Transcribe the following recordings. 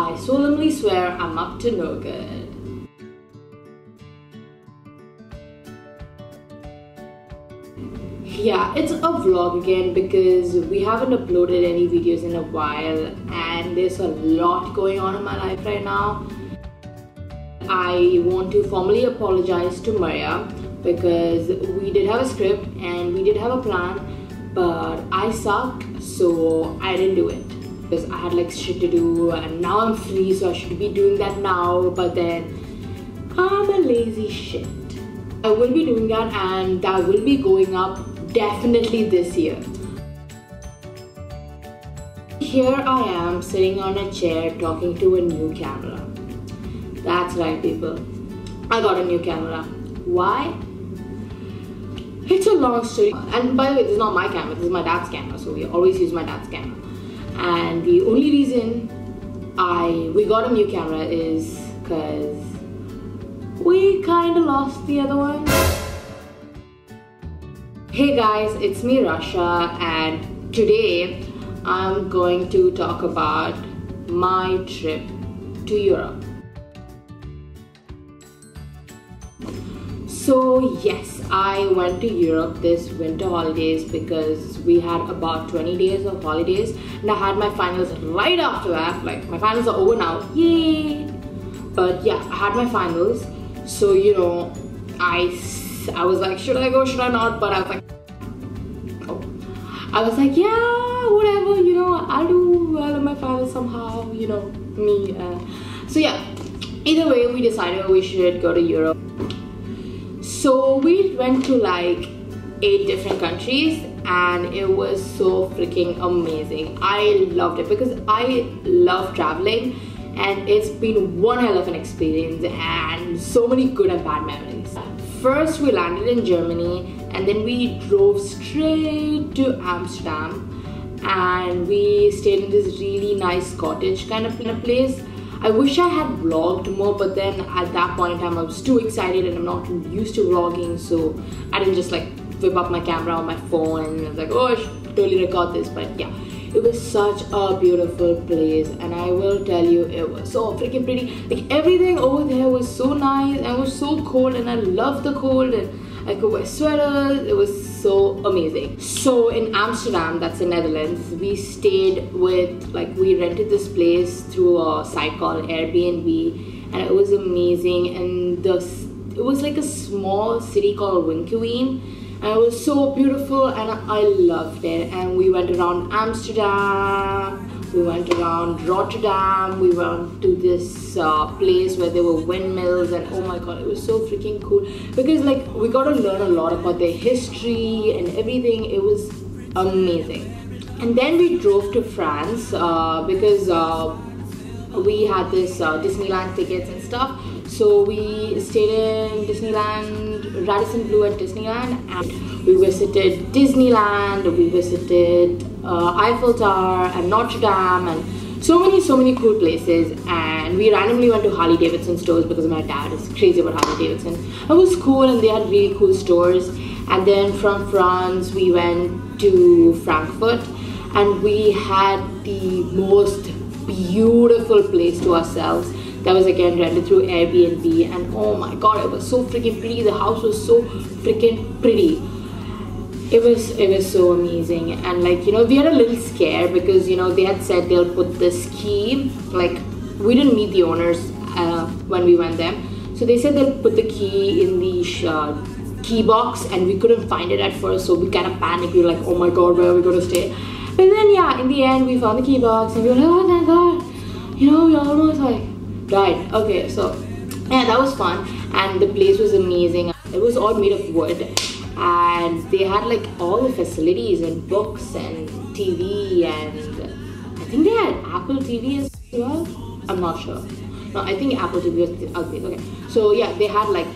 I solemnly swear I'm up to no good. Yeah, it's a vlog again because we haven't uploaded any videos in a while and there's a lot going on in my life right now. I want to formally apologize to Maria because we did have a script and we did have a plan, but I suck, so I didn't do it because I had like shit to do and now I'm free, so I should be doing that now, but then I'm a lazy shit. I will be doing that and that will be going up definitely this year. Here I am sitting on a chair talking to a new camera. That's right, people. I got a new camera. Why? It's a long story. And by the way, this is not my camera, this is my dad's camera, so we always use my dad's camera. And the only reason we got a new camera is because we kinda lost the other one. Hey guys, it's me Rasha, and today I'm going to talk about my trip to Europe. So yes, I went to Europe this winter holidays because we had about 20 days of holidays and I had my finals right after that. Like, my finals are over now, yay! But yeah, I had my finals, so you know, I was like, should I go, should I not? But I was like, yeah, whatever, you know, I'll do well in my finals somehow, you know, me. So yeah, either way, we decided we should go to Europe. So we went to like 8 different countries and it was so freaking amazing. I loved it because I love traveling and it's been one hell of an experience and so many good and bad memories. First we landed in Germany and then we drove straight to Amsterdam and we stayed in this really nice cottage kind of place. I wish I had vlogged more, but then at that point in time I was too excited and I'm not used to vlogging, so I didn't just like whip up my camera on my phone and I was like, oh, I should totally record this. But yeah, it was such a beautiful place and I will tell you, it was so freaking pretty. Like, everything over there was so nice and it was so cold and I loved the cold and I could wear sweaters. It was so amazing. So in Amsterdam, that's in Netherlands, we stayed with, like, we rented this place through a site called Airbnb and it was amazing. And it was like a small city called Winkeween and it was so beautiful and I loved it. And we went around Amsterdam, we went around Rotterdam, we went to this place where there were windmills and oh my god, it was so freaking cool because like we got to learn a lot about their history and everything. It was amazing. And then we drove to France because we had this Disneyland tickets and stuff. So we stayed in Disneyland, Radisson Blu at Disneyland, and we visited Disneyland, we visited Eiffel Tower and Notre Dame and so many cool places. And we randomly went to Harley Davidson stores because my dad is crazy about Harley Davidson. It was cool and they had really cool stores. And then from France we went to Frankfurt and we had the most beautiful place to ourselves. That was again rented through Airbnb and oh my god, it was so freaking pretty. The house was so freaking pretty. It was so amazing. And like, you know, we had a little scare because, you know, they had said they'll put this key, like, we didn't meet the owners when we went there, so they said they'll put the key in the key box and we couldn't find it at first, so we kind of panicked. We were like, oh my god, where are we going to stay? But then yeah, in the end we found the key box and we were like, oh thank god, you know, we almost like died. Okay, so yeah, that was fun and the place was amazing. It was all made of wood and they had like all the facilities and books and TV and I think they had Apple TV as well. I'm not sure. No, I think Apple TV was ugly. Okay, so yeah, they had like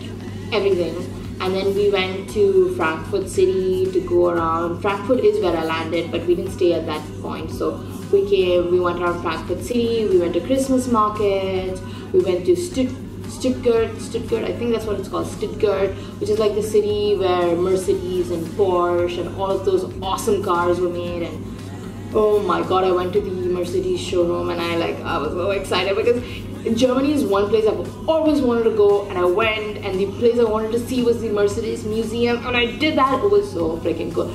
everything. And then we went to Frankfurt City to go around. Frankfurt is where I landed, but we didn't stay at that point. So we went around Frankfurt City, we went to Christmas market, we went to Stuttgart, I think that's what it's called, Stuttgart, which is like the city where Mercedes and Porsche and all of those awesome cars were made. And Oh my god, I went to the Mercedes showroom and I was so excited because Germany is one place I've always wanted to go, and I went, and the place I wanted to see was the Mercedes Museum, and I did that. It was so freaking cool.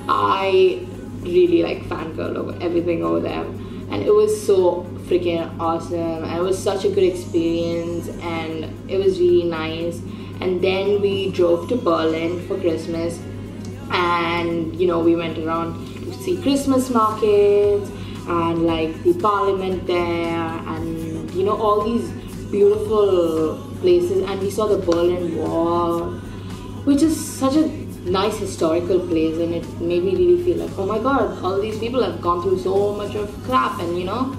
I really like fangirled over everything over there, and it was so freaking awesome, and it was such a good experience, and it was really nice. And then we drove to Berlin for Christmas, and you know, we went around to see Christmas markets and like the parliament there, and you know, all these beautiful places. And we saw the Berlin Wall, which is such a nice historical place, and it made me really feel like, oh my god, all these people have gone through so much of crap, and you know,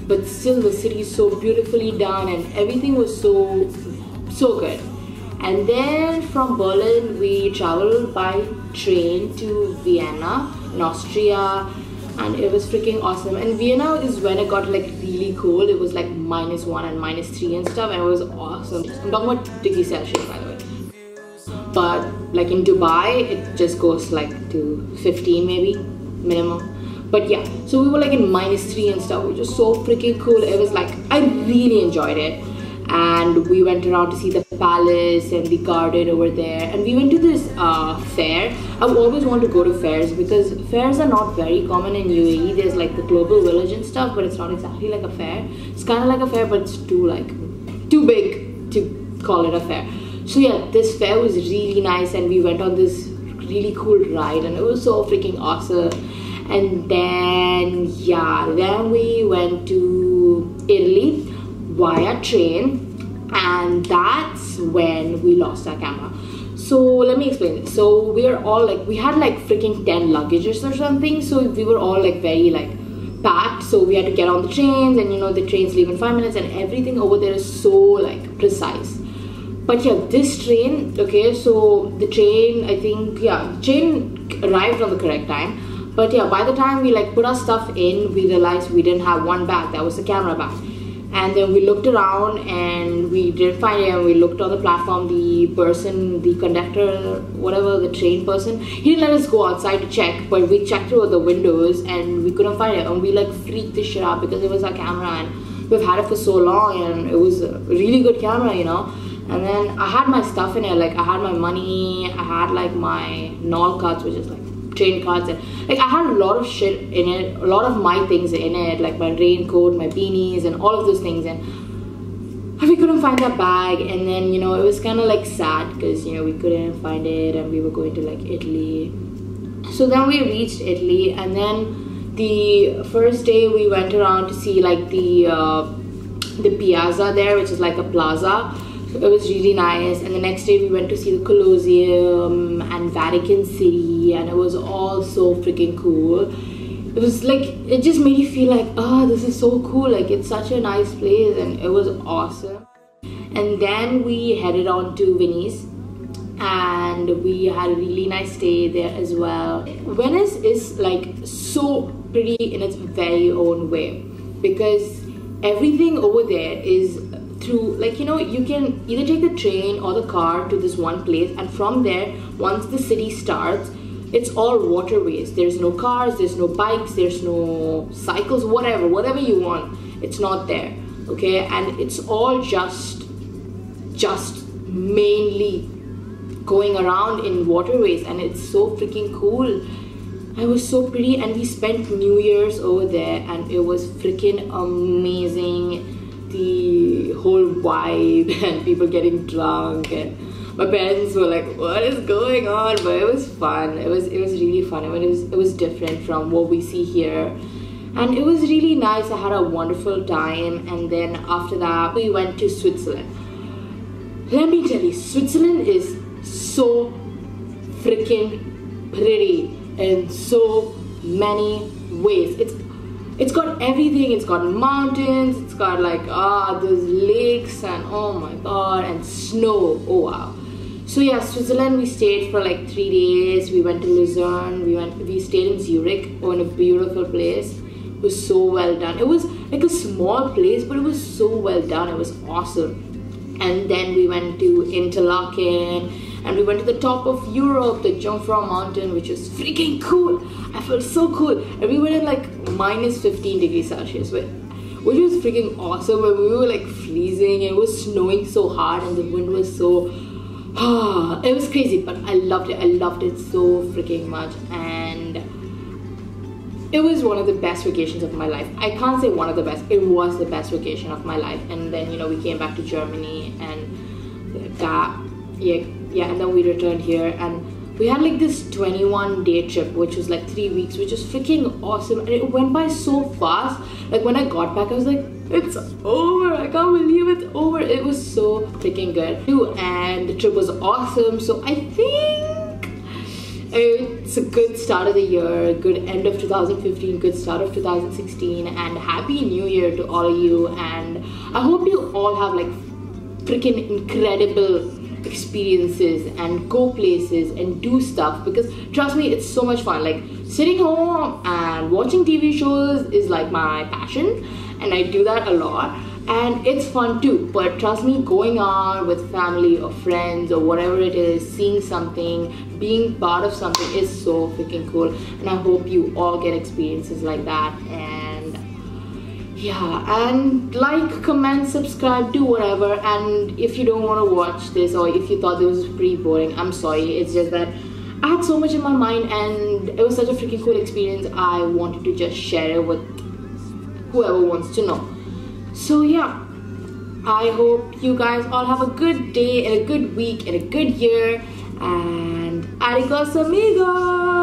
but still the city is so beautifully done, and everything was so good. And then from Berlin we traveled by train to Vienna in Austria, and it was freaking awesome. And Vienna is when it got like really cold. It was like -1 and -3 and stuff, and it was awesome. I'm talking about degree Celsius, by the way. But like in Dubai, it just goes like to 15 maybe minimum. But yeah, so we were like in -3 and stuff, which was so freaking cool. It was like, I really enjoyed it. And we went around to see the palace and the garden over there, and we went to this fair. I've always wanted to go to fairs because fairs are not very common in UAE. There's like the global village and stuff, but it's not exactly like a fair. It's kind of like a fair, but it's too big to call it a fair. So yeah, this fair was really nice, and we went on this really cool ride, and it was so freaking awesome. And then yeah, then we went to Italy via train, and that's when we lost our camera. So let me explain this. So we're all like, we had like freaking 10 luggages or something, so we were all like very like packed. So we had to get on the trains, and you know, the trains leave in 5 minutes, and everything over there is so like precise. But yeah, this train, okay, so the train, I think, yeah, the train arrived on the correct time. But yeah, by the time we like put our stuff in, we realized we didn't have one bag. That was the camera bag. And then we looked around and we didn't find it, and we looked on the platform. The person, the conductor, whatever, the train person, he didn't let us go outside to check, but we checked through the windows and we couldn't find it, and we like freaked the shit out because it was our camera, and we've had it for so long, and it was a really good camera, you know. And then I had my stuff in it, like I had my money, I had like my NOL cards, which is like train cards, and like I had a lot of shit in it, a lot of my things in it, like my raincoat, my beanies, and all of those things, and we couldn't find that bag. And then, you know, it was kind of like sad because, you know, we couldn't find it, and we were going to like Italy. So then we reached Italy, and then the first day we went around to see like the piazza there, which is like a plaza. It was really nice. And the next day we went to see the Colosseum and Vatican City, and it was all so freaking cool. It was like, it just made you feel like, oh, this is so cool, like it's such a nice place, and it was awesome. And then we headed on to Venice, and we had a really nice stay there as well. Venice is like so pretty in its very own way, because everything over there is through, like, you know, you can either take the train or the car to this one place, and from there, once the city starts, it's all waterways. There's no cars, there's no bikes, there's no cycles, whatever you want, it's not there, okay? And it's all just mainly going around in waterways, and it's so freaking cool. It was so pretty, and we spent New Year's over there, and it was freaking amazing. The whole vibe and people getting drunk, and my parents were like, what is going on? But it was fun. It was really fun. I mean, it was different from what we see here, and it was really nice. I had a wonderful time. And then after that we went to Switzerland. Let me tell you, Switzerland is so freaking pretty in so many ways. It's got everything. It's got mountains, it's got like those lakes, and oh my god, and snow. Oh wow. So yeah, Switzerland, we stayed for like 3 days. We went to Lucerne, we stayed in Zurich, in a beautiful place. It was so well done. It was like a small place, but it was so well done. It was awesome. And then we went to Interlaken, and we went to the top of Europe, the Jungfrau mountain, which was freaking cool. I felt so cool, and we went in like minus 15 degrees Celsius, which was freaking awesome. And we were like freezing, and it was snowing so hard, and the wind was so it was crazy, but I loved it so freaking much. And it was one of the best vacations of my life. I can't say one of the best, it was the best vacation of my life. And then, you know, we came back to Germany, and and then we returned here, and we had like this 21-day trip, which was like 3 weeks, which was freaking awesome. And it went by so fast. Like when I got back, I was like, it's over, I can't believe it's over. It was so freaking good too, and the trip was awesome. So I think it's a good start of the year, good end of 2015, good start of 2016, and happy new year to all of you. And I hope you all have like freaking incredible experiences and go places and do stuff, because trust me, it's so much fun. Like sitting home and watching TV shows is like my passion, and I do that a lot, and it's fun too. But trust me, going out with family or friends or whatever it is, seeing something, being part of something is so freaking cool. And I hope you all get experiences like that. And yeah, and like, comment, subscribe, do whatever. And if you don't want to watch this, or if you thought this was pretty boring, I'm sorry. It's just that I had so much in my mind, and it was such a freaking cool experience. I wanted to just share it with whoever wants to know. So yeah, I hope you guys all have a good day and a good week and a good year, and adios amigos.